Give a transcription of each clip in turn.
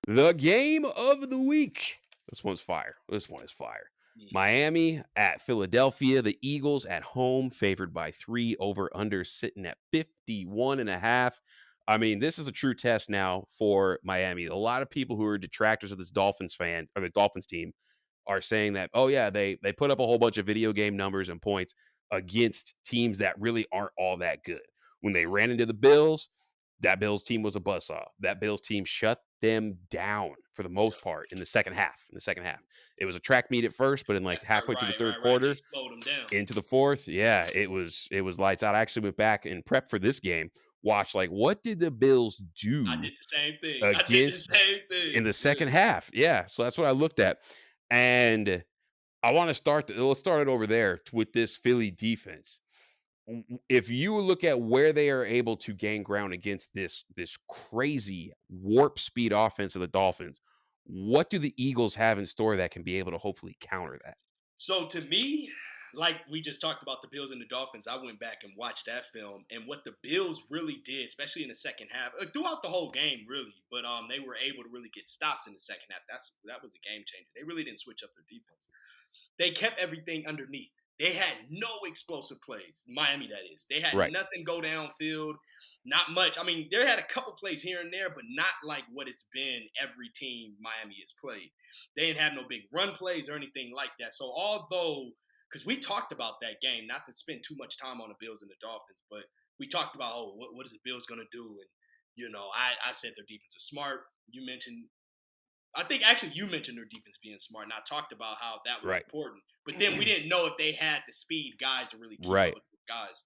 The game of the week. This one's fire. This one is fire. Mhm. Miami at Philadelphia. The Eagles at home, favored by 3, over under sitting at 51.5. I mean, this is a true test now for Miami. A lot of people who are detractors of this Dolphins fan or the Dolphins team are saying that, oh yeah, they put up a whole bunch of video game numbers and points against teams that really aren't all that good. When they ran into the Bills, that Bills team was a buzzsaw. That Bills team shut them down for the most part in the second half. It was a track meet at first, but in like halfway through the Right, third right, right. They quarter slowed them down. into the fourth, yeah, it was lights out. I actually went back and prep for this game, watched like what did the Bills I do did the same thing. I did the against same in thing. the Yeah. second half. Yeah, so that's what I looked at, and I want to start. Let's start it over there with this Philly defense. If you look at where they are able to gain ground against this crazy warp speed offense of the Dolphins, what do the Eagles have in store that can be able to hopefully counter that? So to me, like we just talked about the Bills and the Dolphins, I went back and watched that film, and what the Bills really did, especially in the second half, throughout the whole game, really. But they were able to really get stops in the second half. That was a game changer. They really didn't switch up their defense. They kept everything underneath. They had no explosive plays. Miami, that is. They had Right. nothing go downfield. Not much. I mean, they had a couple plays here and there, but not like what it's been every team Miami has played. They didn't have no big run plays or anything like that. So although, because we talked about that game, not to spend too much time on the Bills and the Dolphins, but we talked about, oh, what is the Bills going to do? And, I said their defense is smart. You mentioned I think actually you mentioned their defense being smart, and I talked about how that was Right. important. But then we didn't know if they had the speed guys to really keep up Right. with the guys.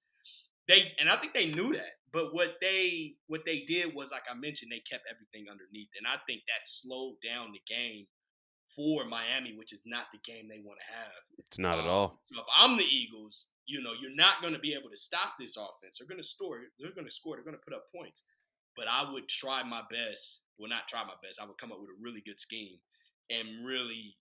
And I think they knew that. But what they did was, like I mentioned, they kept everything underneath, and I think that slowed down the game for Miami, which is not the game they want to have. It's not at all. So if I'm the Eagles, you're not going to be able to stop this offense. They're going to score. They're going to score. They're going to put up points. But I would try my best. Well, not try my best. I would come up with a really good scheme and really,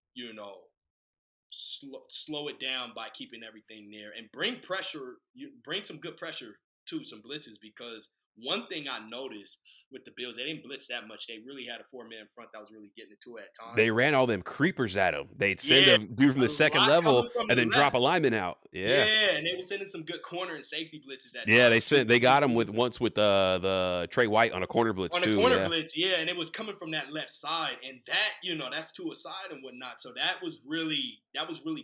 slow it down by keeping everything there and bring pressure. You bring some good pressure to some blitzes, because one thing I noticed with the Bills, they didn't blitz that much. They really had a 4-man front that was really getting into it at They times. ran all them creepers at him. They'd send Yeah, a dude from a the second lot level coming from and the then drop left. a lineman out. Yeah. Yeah, and they were sending some good corner and safety blitzes at Yeah, times too. they got him with once with the Trey White on a corner blitz On a too. corner Yeah. blitz, yeah, and it was coming from that left side, and that that's to a side and whatnot. So that was really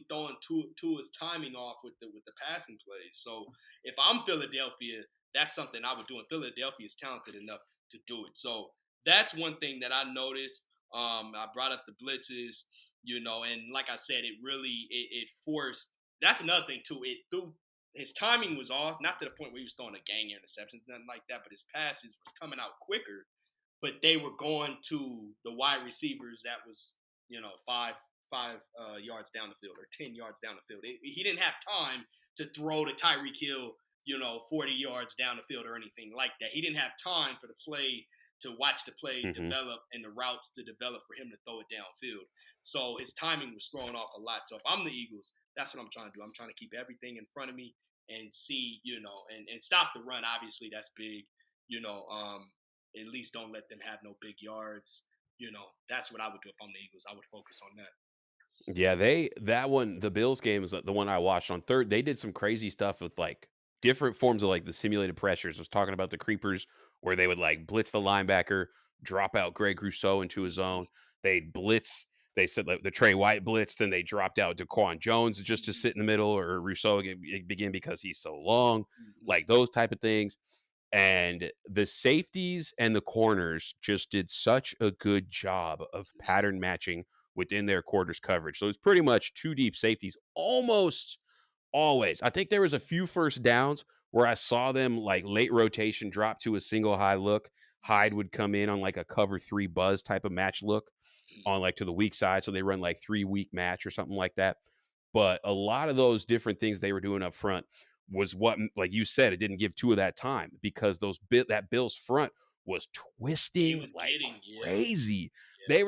throwing his timing off with the passing plays. So if I'm Philadelphia, that's something I would do, and Philadelphia is talented enough to do it. So that's one thing that I noticed. I brought up the blitzes, and like I said, it forced. That's another thing too. It threw his timing was off, not to the point where he was throwing a gang interceptions, nothing like that, but his passes was coming out quicker, but they were going to the wide receivers that was, five yards down the field or 10 yards down the field. He didn't have time to throw to Tyreek Hill, 40 yards down the field or anything like that. He didn't have time for the play to watch the play Hmm. develop and the routes to develop for him to throw it downfield. So his timing was thrown off a lot. So if I'm the Eagles, that's what I'm trying to do. I'm trying to keep everything in front of me and see, and stop the run. Obviously, that's big. You know, um, at least don't let them have no big yards. That's what I would do if I'm the Eagles. I would focus on that. Yeah, that one, the Bills game is the one I watched on third. They did some crazy stuff with like different forms of like the simulated pressures. I was talking about the creepers where they would like blitz the linebacker, drop out Greg Rousseau into his zone. They'd blitz. They said like the Trey White blitzed, and they dropped out Daquan Jones just to sit in the middle, or Rousseau begin because he's so long, Mm-hmm. like those type of things. And the safeties and the corners just did such a good job of pattern matching within their quarters coverage. So it's pretty much two deep safeties almost always. I think there was a few first downs where I saw them like late rotation drop to a single high look. Hyde would come in on like a cover 3 buzz type of match look on like to the weak side. So they run like 3 weak match or something like that. But a lot of those different things they were doing up front was what, like you said, it didn't give two of that time because that Bills front was He twisting was like getting, yeah, crazy. There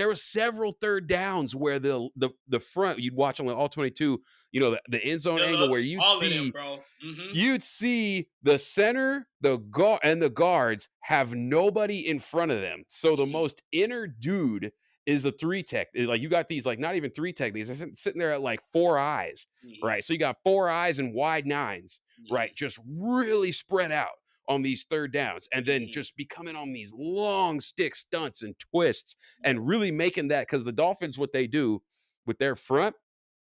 were several third downs where the front you'd watch on the all 22, the end zone angle where Phillips, all of them, bro. you'd see the center, the guard, and the guards have nobody in front of them. So the Mhm, most inner dude is a three tech. Like you got these, like not even three tech. These are sitting there at like four eyes, mhm, right? So you got four eyes and wide nines, mhm, right? Just really spread out on these third downs, and then mhm, just becoming on these long stick stunts and twists, and really making that because the Dolphins, what they do with their front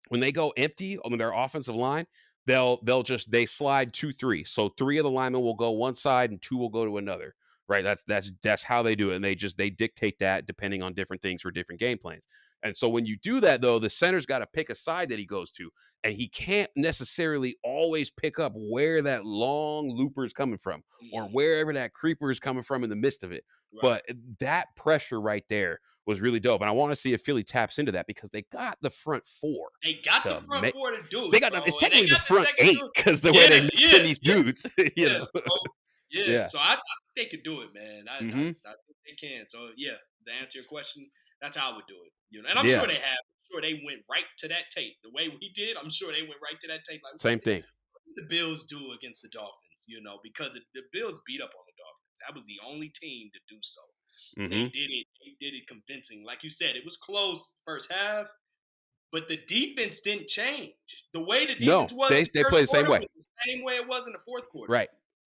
when they go empty on their offensive line, they slide 2-3. So three of the linemen will go one side and two will go to another. Right. That's how they do it. And they dictate that depending on different things for different game plans. And so when you do that, though, the center's got to pick a side that he goes to, and he can't necessarily always pick up where that long looper is coming from or mhm. wherever that creeper is coming from in the midst of it. Right. But that pressure right there was really dope. And I want to see if Philly taps into that because they got the front four They got the to front make. four to do They it, got bro, it's and they technically the got the front second eight dude. because the way they Yeah, mix in yeah, these yeah, dudes, yeah, bro. Yeah, Yeah. so I think they could do it, man. Hmm. I think they can. So yeah, to answer your question, that's how I would do it. And I'm sure Yeah. they have. I'm sure they went right to that tape the way we did. I'm sure they went right to that tape. Like, Same thing. what did the Bills do against the Dolphins? Because the Bills beat up on the Dolphins. That was the only team to do so, and they Hmm. did it. They did it convincing. Like you said, it was close first half. But the defense didn't change. The way the defense No, was in they the play first the same quarter way. was the same way it was in the fourth quarter. Right.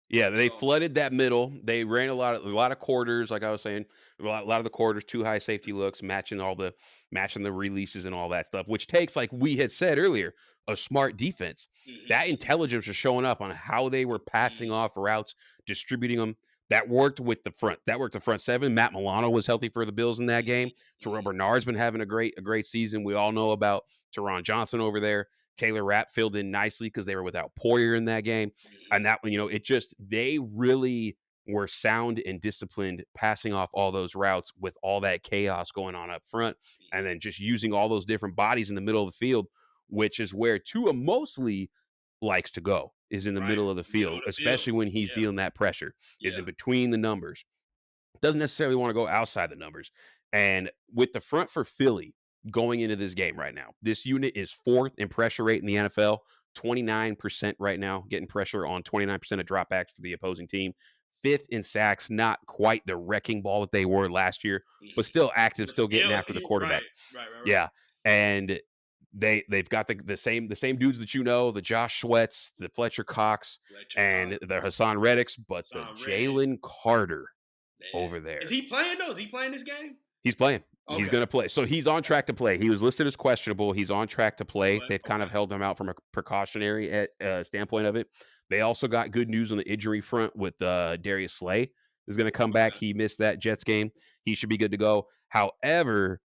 Yeah, they So, flooded that middle. They ran a lot of quarters, like I was saying, a lot of the quarters, two high safety looks, matching the releases and all that stuff, which takes, like we had said earlier, a smart defense. mhm, That mhm, intelligence was showing up on how they were passing mhm, off routes, distributing them. That worked with the front. That worked the front seven. Matt Milano was healthy for the Bills in that game. Terrell mhm, Bernard's been having a great season. We all know about Teron Johnson over there. Taylor Rapp filled in nicely because they were without Poyer in that game. And mhm, that one, it just they really were sound and disciplined passing off all those routes with all that chaos going on up front, and mhm. then just using all those different bodies in the middle of the field, which is where Tua mostly likes to go, is in the Right. middle of the Middle field, of the field. especially when he's Yeah, dealing that pressure, is yeah. in between the numbers. Doesn't necessarily want to go outside the numbers. And with the front for Philly going into this game right now, this unit is fourth in pressure rate in the NFL, 29% right now, getting pressure on 29% of dropbacks for the opposing team. Fifth in sacks, not quite the wrecking ball that they were last year, but Mhm. still active, But still getting still, after the right, quarterback. right, right, right. Yeah. And they've got the same dudes that the Josh Sweats, the Fletcher Cox, Fletcher and Cox, the Hassan Reddicks, but the Hassan Reddick, Jalen Carter man. over Is there. he playing though? Is he playing this game? He's playing. He's Okay. going to play. So he's on track to play. He was listed as questionable. He's on track to play. Okay. They've kind Okay. of held him out from a precautionary standpoint of it. They also got good news on the injury front with Darius Slay is going to come back. Okay. He missed that Jets game. He should be good to go. However,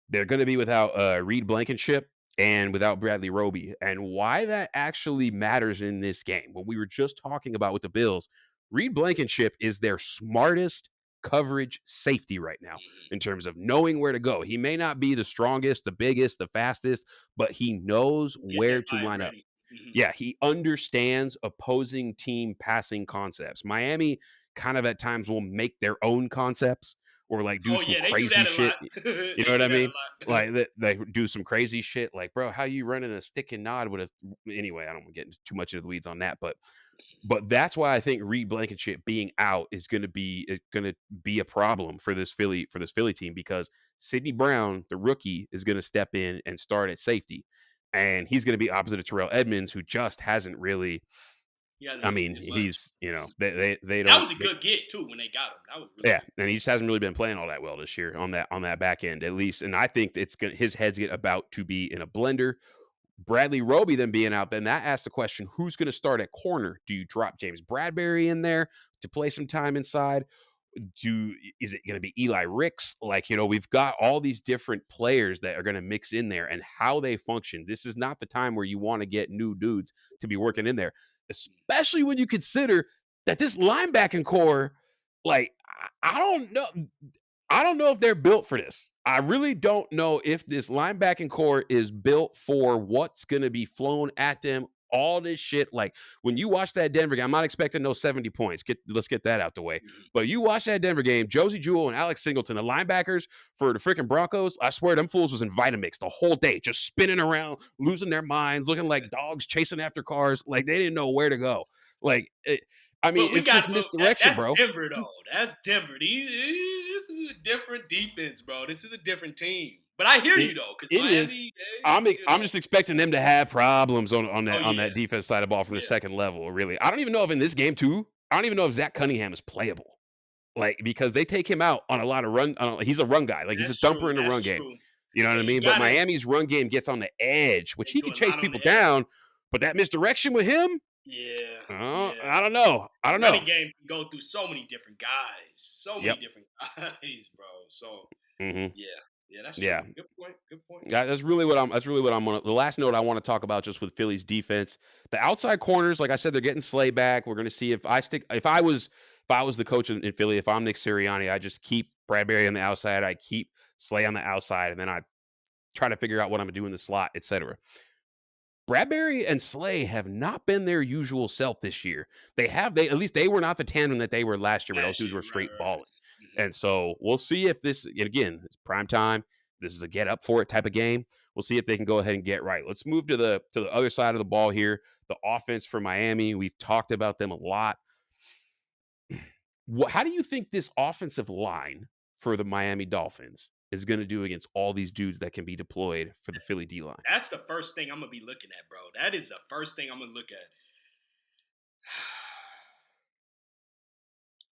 they're going to be without Reed Blankenship and without Bradley Roby. And why that actually matters in this game, what we were just talking about with the Bills, Reed Blankenship is their smartest coverage safety right now Mhm. in terms of knowing where to go. He may not be the strongest, the biggest, the fastest, but he knows Gets where to everybody line up. ready. Mhm. Yeah, he understands opposing team passing concepts. Miami kind of at times will make their own concepts or like do Oh some yeah, they do crazy that a lot. shit. You know They what I do that mean? a lot. Like they do some crazy shit. Like, bro, how you running a stick and nod with a anyway? I don't want to get into too much of the weeds on that, but that's why I think Reed Blankenship being out is going to be a problem for this Philly team because Sidney Brown, the rookie, is going to step in and start at safety, and he's going to be opposite of Terrell Edmonds, who just hasn't really. He hasn't I really mean, did much. he's they And that don't. was a good get too when they got him. That was really Yeah, good. and he just hasn't really been playing all that well this year on that back end, at least. And I think his head's about to be in a blender. Bradley Roby then being out, then that asks the question: who's going to start at corner? Do you drop James Bradbury in there to play some time inside? Is it going to be Eli Ricks? Like, we've got all these different players that are going to mix in there and how they function. This is not the time where you want to get new dudes to be working in there, especially when you consider that this linebacking core, like, I don't know. I don't know if they're built for this. I really don't know if this linebacking core is built for what's going to be flown at them all this shit. Like when you watch that Denver game, I'm not expecting no 70 points. Let's get that out the way. Mhm. But you watch that Denver game, Josie Jewell and Alex Singleton, the linebackers for the freaking Broncos. I swear them fools was in Vitamix the whole day, just spinning around, losing their minds, looking like dogs chasing after cars. Like they didn't know where to go. Like I mean, But we it's got just but misdirection, that's bro. Denver though. That's Denver. This is a different defense, bro. This is a different team. But I hear It you though, because it is. Miami, they, I'm just expecting them to have problems oh on yeah, that defense side of the ball from the yeah, second level. Really, I don't even know if in this game too. I don't even know if Zach Cunningham is playable. Like because they take him out on a lot of run. He's a run guy. Like he's a that's thumper true. in the That's run game. true. You know what Yeah, I you mean? But gotta Miami's run game gets on the edge, which they he do can a chase lot on people the edge. down. But that misdirection with him, Yeah, yeah. I don't know. I The don't running know. game can go through so many different guys, so many Yep. different guys, bro. So Hmm. yeah, yeah, that's true. Yeah. Good point. Good Yeah, points. that's really what I'm. That's really what I'm. The last note I want to talk about just with Philly's defense, the outside corners. Like I said, they're getting Slay back. We're going to see if I stick. If I was the coach in Philly, if I'm Nick Sirianni, I just keep Bradbury on the outside. I keep Slay on the outside, and then I try to figure out what I'm going to do in the slot, etc. Bradbury and Slay have not been their usual self this year. They at least they were not the tandem that they were last year where those Last dudes year, were right, straight right, balling. right. And so we'll see if this and again, it's prime time. This is a get up for it type of game. We'll see if they can go ahead and get right. Let's move to the other side of the ball here. The offense for Miami. We've talked about them a lot. How do you think this offensive line for the Miami Dolphins is going to do against all these dudes that can be deployed for the Philly D line? That's the first thing I'm gonna be looking at, bro. That is the first thing I'm gonna look at.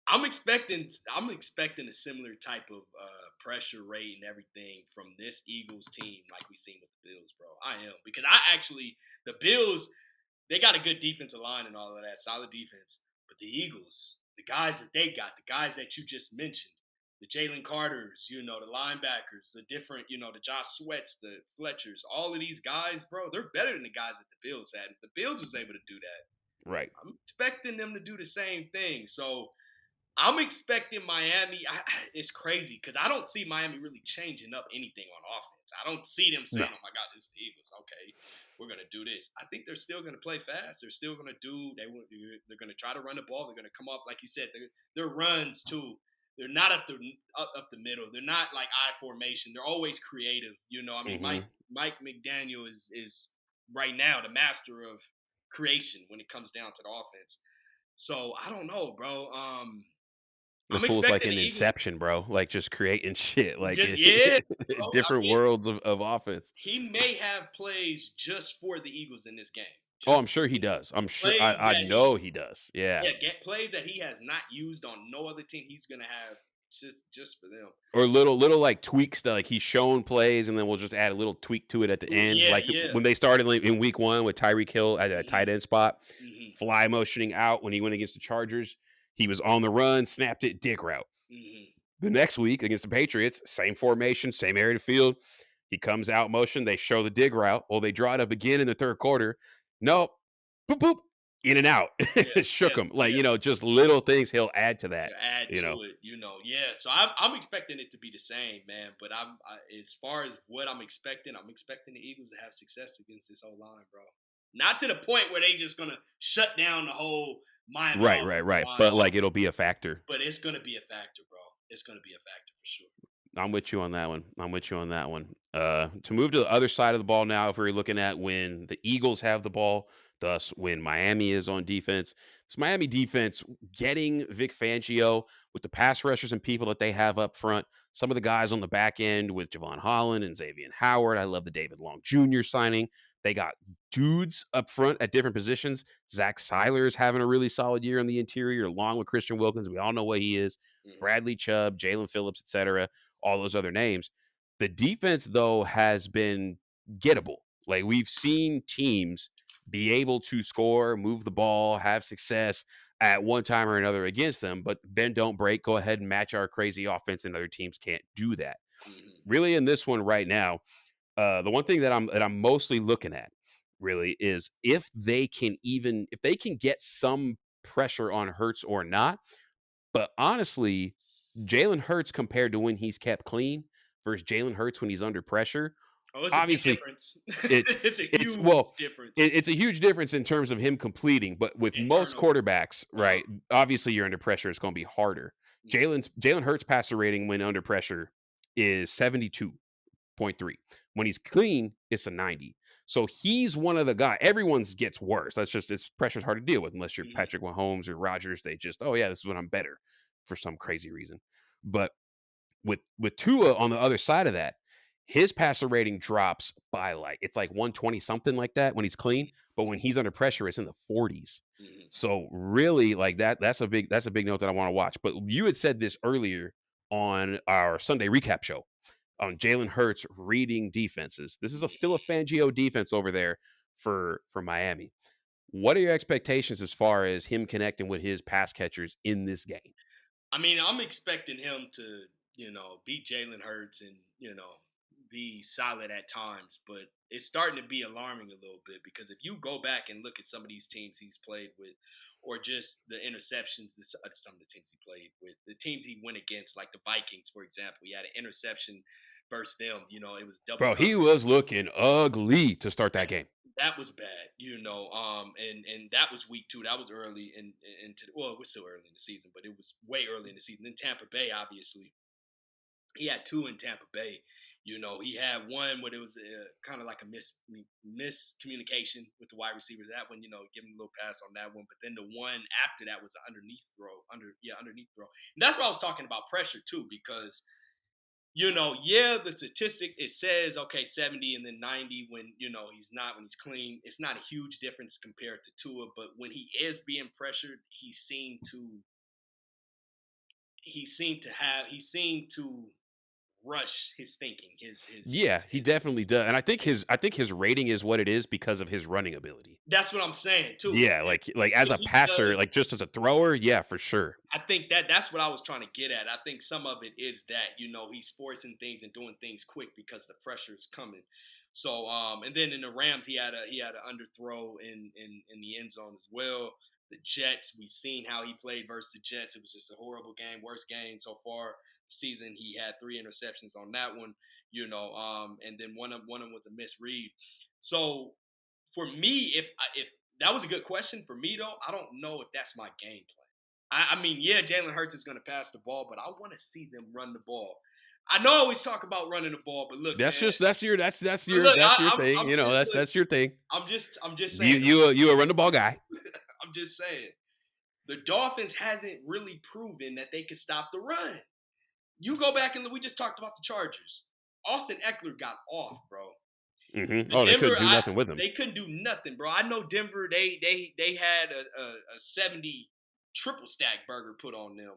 I'm expecting a similar type of pressure rate and everything from this Eagles team, like we seen with the Bills, bro. I am because I actually the Bills they got a good defensive line and all of that, solid defense. But the Eagles, the guys that they got, the guys that you just mentioned, the Jalen Carters, the linebackers, the different, the Josh Sweats, the Fletchers, all of these guys, bro, they're better than the guys that the Bills had. If the Bills was able to do that, Right. I'm expecting them to do the same thing. So I'm expecting Miami. It's crazy because I don't see Miami really changing up anything on offense. I don't see them No. saying, "Oh my God, this is the Eagles. Okay, we're gonna do this." I think they're still gonna play fast. They're still gonna do. They're gonna try to run the ball. They're gonna come off like you said. Their runs too. They're not up the middle. They're not like I formation. They're always creative. I mean, Hmm. Mike McDaniel is right now the master of creation when it comes down to the offense. So I don't know, bro. The I'm fool's like expecting in the Eagles Inception, bro. Like just creating shit, like just yeah, bro. I different mean, worlds of offense. he may have plays just for the Eagles in this game. Oh, Just I'm sure he does. I'm sure. plays I that he know he does. Yeah. get plays that he has not used on no other team. He's gonna have just for them. Or little like tweaks that like he's shown plays, and then we'll just add a little tweak to it at the end. Yeah, Like yeah. when they started like, in week one with Tyreek Hill at a Hmm. tight end spot, Hmm. fly motioning out when he went against the Chargers. He was on the run, snapped it, dig route. Hmm. The next week against the Patriots, same formation, same area of the field. He comes out motion. They show the dig route. Well, they draw it up again in the third quarter. Nope. Boop, boop. In and out. Yeah, Shook yeah, him. Like, yeah. just little things he'll add to that, To add you to know. it, yeah. So I'm expecting it to be the same, man. But as far as what I'm expecting the Eagles to have success against this whole line, bro. Not to the point where they just gonna shut down the whole Miami Right, right, offensive right. line, But like it'll be a factor. but it's gonna be a factor, bro. It's gonna be a factor for sure. I'm with you on that one. I'm with you on that one. To move to the other side of the ball now, if we're looking at when the Eagles have the ball, thus when Miami is on defense, this Miami defense getting Vic Fangio with the pass rushers and people that they have up front. Some of the guys on the back end with Javon Holland and Xavier Howard. I love the David Long Jr. signing. They got dudes up front at different positions. Zach Seiler is having a really solid year in the interior, along with Christian Wilkins. We all know what he is. Hmm. Bradley Chubb, Jalen Phillips, etc., all those other names. The defense, though, has been gettable. Like we've seen teams be able to score, move the ball, have success at one time or another against them, but bend don't break. Go ahead and match our crazy offense, and other teams can't do that. Hmm. Really, in this one right now, the one thing that I'm mostly looking at really is if they can get some pressure on Hurts or not. But honestly, Jalen Hurts compared to when he's kept clean versus Jalen Hurts when he's under pressure, Oh, it's a big Obviously, difference. it's It's a it's huge well, difference it's a huge difference in terms of him completing, but with in most turnovers. quarterbacks, Uh-huh. right? Obviously, you're under pressure. It's going to be harder. Mhm, Jalen Hurts passer rating when under pressure is 72.3. When he's clean, it's a 90. So he's one of the guys. Everyone's gets worse. That's just it's pressure's hard to deal with unless you're mhm, Patrick Mahomes or Rodgers. They just oh yeah, this is when I'm better for some crazy reason. But with Tua on the other side of that, his passer rating drops by like it's like 120 something like that when he's clean, but when mhm, he's under pressure, it's in the 40s. mhm. So really, like that's a big note that I want to watch. But you had said this earlier on our Sunday recap show on Jalen Hurts reading defenses. This is still a Fangio defense over there for Miami. What are your expectations as far as him connecting with his pass catchers in this game? I mean, I'm expecting him to, beat Jalen Hurts and, be solid at times, but it's starting to be alarming a little bit because if you go back and look at some of these teams he's played with, or just the interceptions, some of the teams he played with, the teams he went against, like the Vikings, for example, he had an interception versus them. It was double Bro, he coverage. was looking ugly to start that game. That was bad, and that was week 2. That was early into well, we're still early in the season, but it was way early in the season. In Tampa Bay, obviously, he had 2 in Tampa Bay. He had one where it was kind of like a miscommunication with the wide receiver. That one, give him a little pass on that one, but then the one after that was an underneath throw. And that's what I was talking about pressure too, because the statistic it says okay 70 and then 90 when when he's clean. It's not a huge difference compared to Tua, but when he is being pressured, he seemed to rush his thinking, Yeah, he definitely does. And his I think his rating is what it is because of his running ability. that's what I'm saying too. Yeah, like as What a he passer, does, like just as a thrower, yeah, for sure. I think that's what I was trying to get at. I think some of it is that he's forcing things and doing things quick because the pressure is coming. So and then in the Rams he had an underthrow in the end zone as well. The Jets, we've seen how he played versus the Jets. It was just a horrible game, worst game so far this season. He had 3 interceptions on that one, and then one of them was a misread. So for me, if that was a good question for me though, I don't know if that's my game plan. I mean, yeah, Jalen Hurts is going to pass the ball, but I want to see them run the ball. I know I always talk about running the ball, but look, man. But look, That's your thing. I'm You know, just look, that's your thing. I'm just saying. You a run the ball guy. I'm just saying. The Dolphins hasn't really proven that they can stop the run. You go back and we just talked about the Chargers. Austin Eckler got off, bro. The Oh, they Denver, couldn't do nothing with him. they couldn't do nothing, bro. I know Denver. They had a 70 triple stack burger put on them.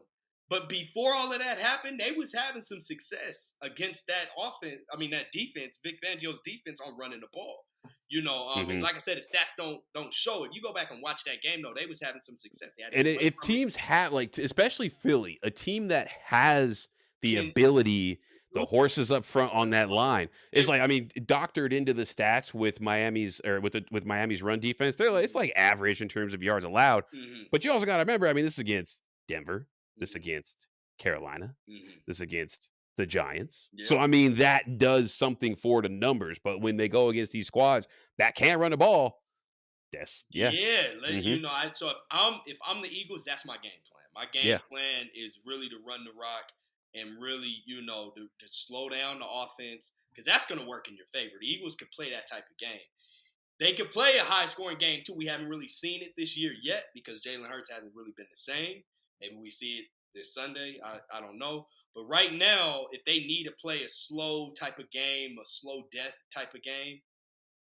But before all of that happened, they was having some success against that offense. I mean that defense, Vic Fangio's defense on running the ball. And hmm like I said, the stats don't show it. You go back and watch that game though; they was having some success. They had to And get away if from it. teams have like, especially Philly, a team that has the Can ability, the horses up front on that line, they? it's like I mean, doctored into the stats with Miami's or with Miami's run defense. They're like, it's like average in terms of yards allowed, Mm-hmm, but you also got to remember, I mean, this is against Denver, this mm-hmm, against Carolina, mm-hmm. this against the Giants. So Yeah. I mean, that does something for the numbers. But when they go against these squads that can't run the ball, that's yeah, Yeah, hmm so if I'm the Eagles, that's my game plan. My game yeah. plan is really to run the rock and really, to slow down the offense because that's going to work in your favor. The Eagles could play that type of game. They could play a high scoring game too. We haven't really seen it this year yet because Jalen Hurts hasn't really been the same. Maybe we see it this Sunday. I don't know. But right now, if they need to play a slow type of game, a slow death type of game,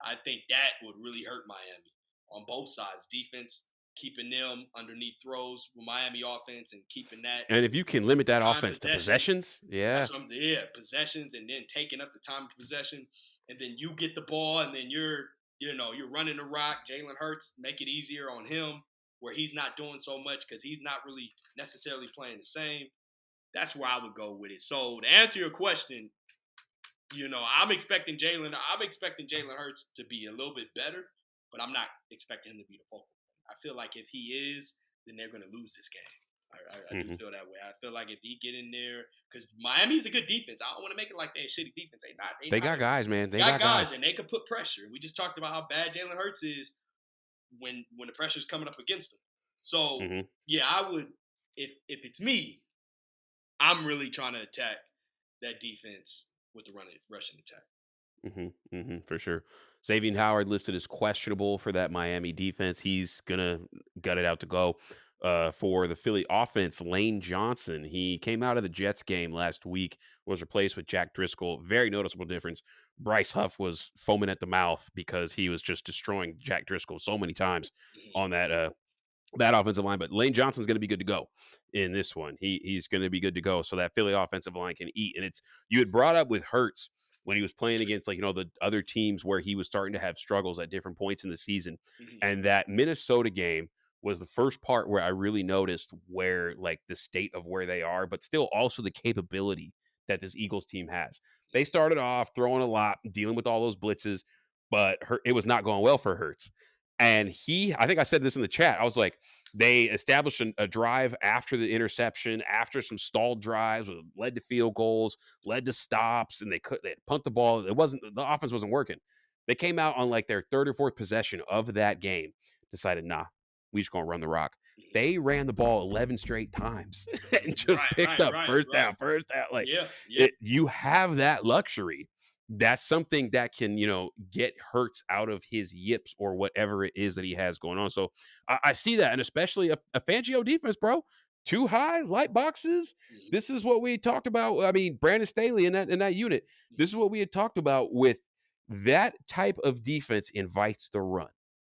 I think that would really hurt Miami on both sides. Defense, keeping them underneath throws with Miami offense and keeping that And if you can limit that time offense to possession. possessions, yeah. That's what possessions and then taking up the time of possession. And then you get the ball and then you're running the rock. Jalen Hurts, make it easier on him where he's not doing so much because he's not really necessarily playing the same. That's where I would go with it. So to answer your question, I'm expecting Jalen Hurts to be a little bit better, but I'm not expecting him to be the focal point. I feel like if he is, then they're going to lose this game. I do Mhm. feel that way. I feel like if he get in there, because Miami's a good defense. I don't want to make it like they're a shitty defense. They not. They They not. got guys, man. They They got got guys, guys. and they can put pressure. We just talked about how bad Jalen Hurts is when the pressure's coming up against them. So Mhm. yeah, I would if it's me, I'm really trying to attack that defense with the running rushing attack. For sure. Xavier Howard listed as questionable for that Miami defense. He's gonna gut it out to go. For the Philly offense, Lane Johnson. He came out of the Jets game last week, was replaced with Jack Driscoll. Very noticeable difference. Bryce Huff was foaming at the mouth because he was just destroying Jack Driscoll so many times Mm-hmm. on that offensive line. But Lane Johnson's going to be good to go in this one. He's going to be good to go. So that Philly offensive line can eat. And it's you had brought up with Hurts when he was playing against the other teams where he was starting to have struggles at different points in the season. Mm-hmm. And that Minnesota game was the first part where I really noticed where like the state of where they are, but still also the capability that this Eagles team has. They started off throwing a lot, dealing with all those blitzes, but it was not going well for Hurts. And I think I said this in the chat. I was like, they established a drive after the interception, after some stalled drives, led to field goals, led to stops, and they punt the ball. The offense wasn't working. They came out on like their third or fourth possession of that game, decided, nah, we just gonna run the rock. Mm-hmm. They ran the ball 11 straight times and just Right, picked right, up right, first right. down, first down. Like Yeah, yeah. it, you have that luxury. That's something that can, get Hurts out of his yips or whatever it is that he has going on. So I see that, and especially a Fangio defense, bro. Too high, light boxes. Mm-hmm. This is what we talked about. I mean, Brandon Staley in that unit. This is what we had talked about with that type of defense invites the run.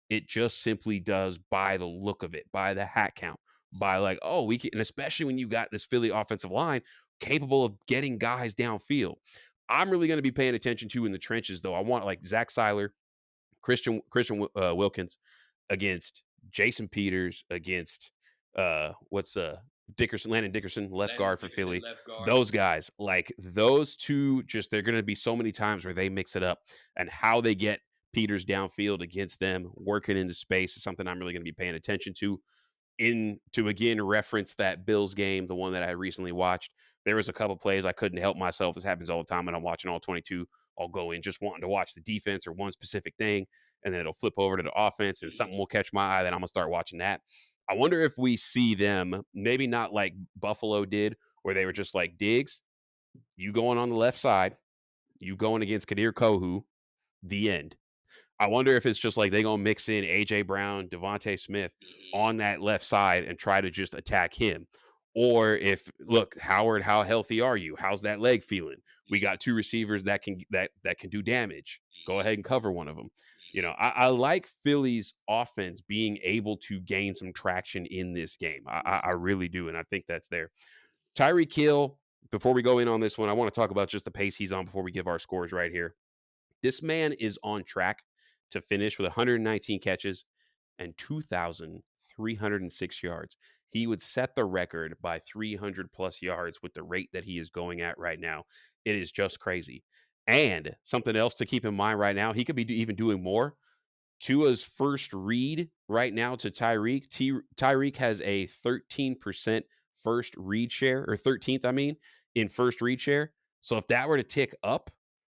It just simply does by the look of it, by the hat count, by like, oh, we can, and especially when you got this Philly offensive line capable of getting guys downfield. I'm really going to be paying attention to in the trenches, though. I want like Zach Seiler, Christian Wilkins against Jason Peters, against what's Landon Dickerson, left Landon guard for Dickerson, Philly. left guard. Those guys, like those two, just they're going to be so many times where they mix it up, and how they get Peters downfield against them, working into space is something I'm really going to be paying attention to again reference that Bills game, the one that I recently watched. There was a couple plays I couldn't help myself. This happens all the time when I'm watching all 22. I'll go in just wanting to watch the defense or one specific thing, and then it'll flip over to the offense, and Mm-hmm. something will catch my eye. Then I'm gonna start watching that. I wonder if we see them maybe not like Buffalo did, where they were just like Diggs, you going on the left side, you going against Kadir Kohu, the end. I wonder if it's just like they gonna mix in AJ Brown, Devontae Smith Mm-hmm. on that left side and try to just attack him. Or if look, Howard, how healthy are you? How's that leg feeling? We got two receivers that can do damage. Go ahead and cover one of them. I like Philly's offense being able to gain some traction in this game. I really do, and I think that's there. Tyreek Hill. Before we go in on this one, I want to talk about just the pace he's on before we give our scores right here. This man is on track to finish with 119 catches and 2,306 yards. He would set the record by 300 plus yards with the rate that he is going at right now. It is just crazy. And something else to keep in mind right now, he could be even doing more. Tua's first read right now to Tyreek. Tyreek has a 13% first read share, or 13th, I mean, in first read share. So if that were to tick up,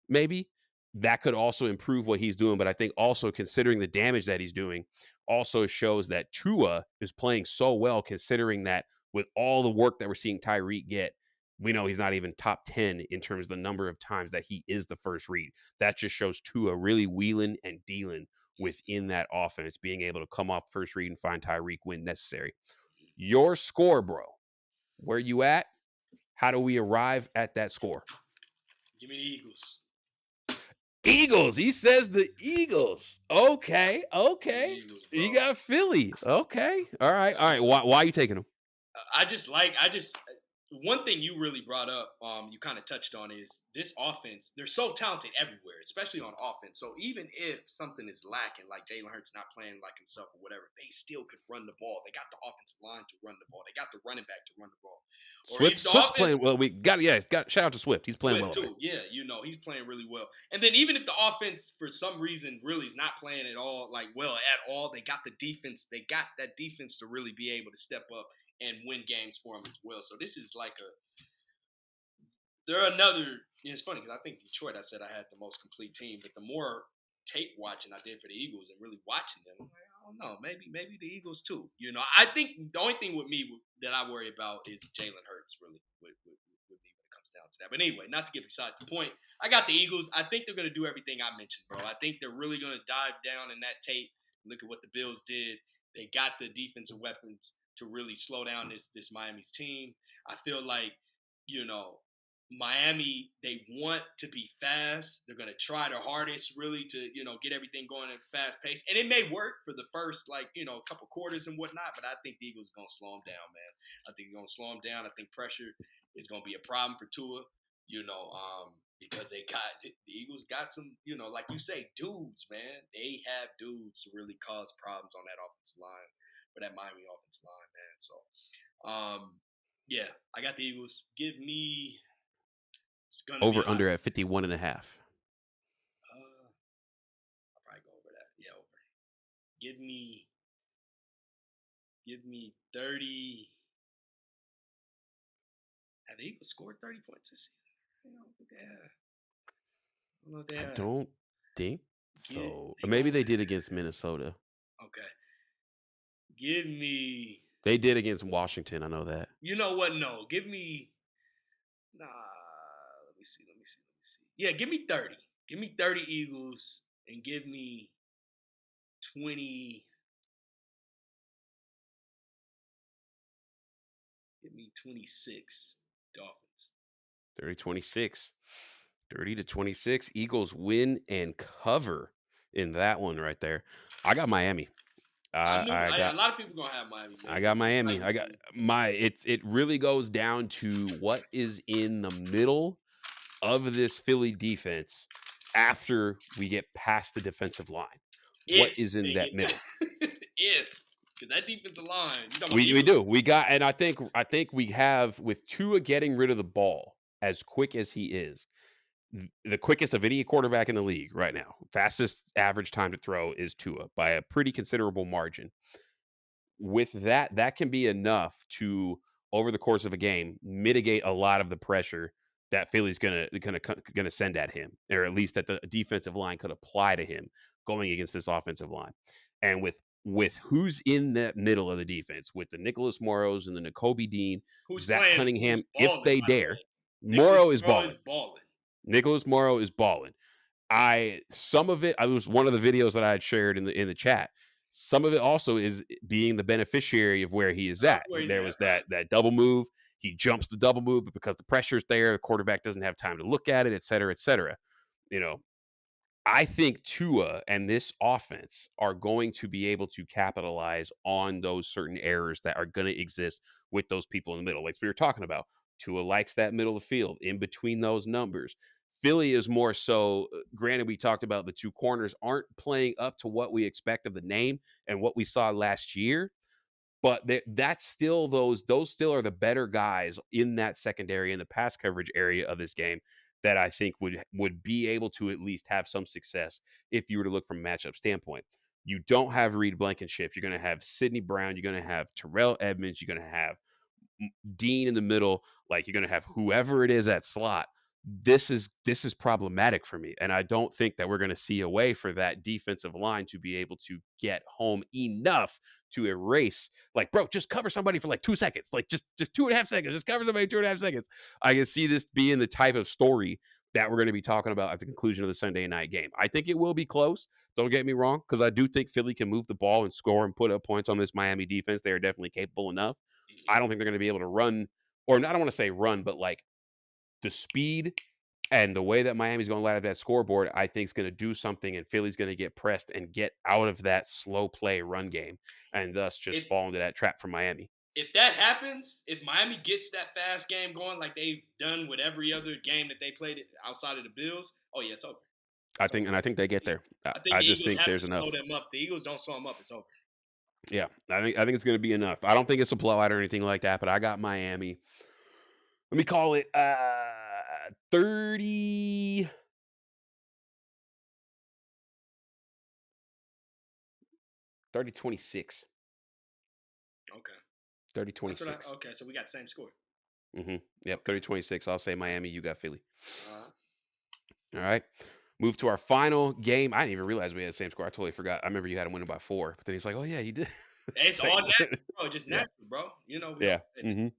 maybe that could also improve what he's doing. But I think also considering the damage that he's doing also shows that Tua is playing so well, considering that with all the work that we're seeing Tyreek get, we know he's not even top 10 in terms of the number of times that he is the first read. That just shows Tua really wheeling and dealing within that offense, being able to come off first read and find Tyreek when necessary. Your score, bro. Where you at? How do we arrive at that score? Give me the Eagles. Eagles. He says the Eagles. Okay. Give me the Okay. Eagles, You bro. got Philly. Okay. All right. All right. Uh, Why are you taking them? I just one thing you really brought up, you kind of touched on is this offense. They're so talented everywhere, especially on offense. So even if something is lacking, like Jalen Hurts not playing like himself or whatever, they still could run the ball. They got the offensive line to run the ball. They got the running back to run the ball. Or if the Swift's offense playing well. Shout out to Swift. He's playing well Swift up there. too, yeah, he's playing really well. And then even if the offense for some reason really is not playing at all, like well at all, they got the defense. They got that defense to really be able to step up and win games for them as well. So this is like a they're another. It's funny because I think Detroit. I said I had the most complete team, but the more tape watching I did for the Eagles and really watching them, I'm like, I don't know, maybe the Eagles too. I think the only thing with me that I worry about is Jalen Hurts. Really, with me when it comes down to that. But anyway, not to get beside the point, I got the Eagles. I think they're going to do everything I mentioned, bro. I think they're really going to dive down in that tape. Look at what the Bills did. They got the defensive weapons to really slow down this Miami's team. I feel like you know Miami, they want to be fast. They're going to try their hardest really to, get everything going at a fast pace. And it may work for the first, couple quarters and whatnot, but I think the Eagles are going to slow them down, man. I think they're going to slow them down. I think pressure is going to be a problem for Tua, because the Eagles got some, like you say, dudes, man. They have dudes to really cause problems on that offensive line, for that Miami offensive line, man. So, yeah, I got the Eagles. Give me it's gonna be a Over hot. under at 51.5. I'll probably go over that. Yeah, over. Give me, give me 30. Have the Eagles scored 30 points this season? I don't think they have. I don't know if they I have. don't think so. Or They maybe gonna. they did against Minnesota. Okay. Give me. They did against Washington. I know that. You know what? No. Give me. Nah. Let me see. Let me see. Let me see. Yeah. Give me 30. Give me 30 Eagles and give me 20. Give me 26 Dolphins. 30-26. 30-26. Eagles win and cover in that one right there. I got Miami. I I, knew I a got lot of people gonna have Miami, man. I got It's Miami. exciting I to got me. my it really goes down to what is in the middle of this Philly defense after we get past the defensive line. What If is in they that get middle? if because that defensive line, you talking about the We Eagles? do. We got, and I think we have, with Tua getting rid of the ball as quick as he is, the quickest of any quarterback in the league right now. Fastest average time to throw is Tua by a pretty considerable margin. With that, that can be enough to, over the course of a game, mitigate a lot of the pressure that Philly's gonna send at him, or at least that the defensive line could apply to him going against this offensive line. And with who's in that middle of the defense, with the Nicholas Morrows and the N'Kobe Dean, Who's Zach playing? Who's Cunningham, if balling? they By the dare, way, Nicholas Morrow is Morrow is balling. balling. Nicholas Morrow is balling. Some of it, I was one of the videos that I had shared in the chat. Some of it also is being the beneficiary of where he is at. Where he's There at, was right? that double move. He jumps the double move, but because the pressure's there, the quarterback doesn't have time to look at it, et cetera, et cetera. You know, I think Tua and this offense are going to be able to capitalize on those certain errors that are going to exist with those people in the middle. Like we were talking about, Tua likes that middle of the field in between those numbers. Philly is more so, granted, we talked about the two corners aren't playing up to what we expect of the name and what we saw last year, but that's still those still are the better guys in that secondary in the pass coverage area of this game that I think would be able to at least have some success if you were to look from a matchup standpoint. You don't have Reed Blankenship. You're going to have Sidney Brown. You're going to have Terrell Edmonds. You're going to have Dean in the middle. Like, you're going to have whoever it is at slot. This is problematic for me, and I don't think that we're going to see a way for that defensive line to be able to get home enough to erase. Like, bro, just cover somebody for like 2 seconds, like just 2.5 seconds, just cover somebody 2.5 seconds. I can see this being the type of story that we're going to be talking about at the conclusion of the Sunday night game. I think it will be close. Don't get me wrong, because I do think Philly can move the ball and score and put up points on this Miami defense. They are definitely capable enough. I Mm-hmm. don't think they're going to be able to run, or I don't want to say run, but like the speed and the way that Miami's going to light up that scoreboard, I think is going to do something, and Philly's going to get pressed and get out of that slow play run game, and thus just If fall into that trap from Miami. if that happens, if Miami gets that fast game going like they've done with every other game that they played outside of the Bills, oh yeah, it's over. I It's think, over. and I think they get there. I, I think I the just Eagles think have to there's slow enough. them up. The Eagles don't slow them up, it's over. Yeah, I think it's going to be enough. I don't think it's a blowout or anything like that, but I got Miami. Let me call it 30 30-26. Okay. That's what I 30-26. okay, so we got the same score. Yep, Okay. 30-26. I'll say Miami, you got Philly. Uh, All right. Move to our final game. I didn't even realize we had the same score. I totally forgot. I remember you had him winning by 4, but then he's like, "Oh yeah, you did." it's all Same natural, win. bro. Just Yeah. natural, bro. You know, we don't Yeah. Mhm.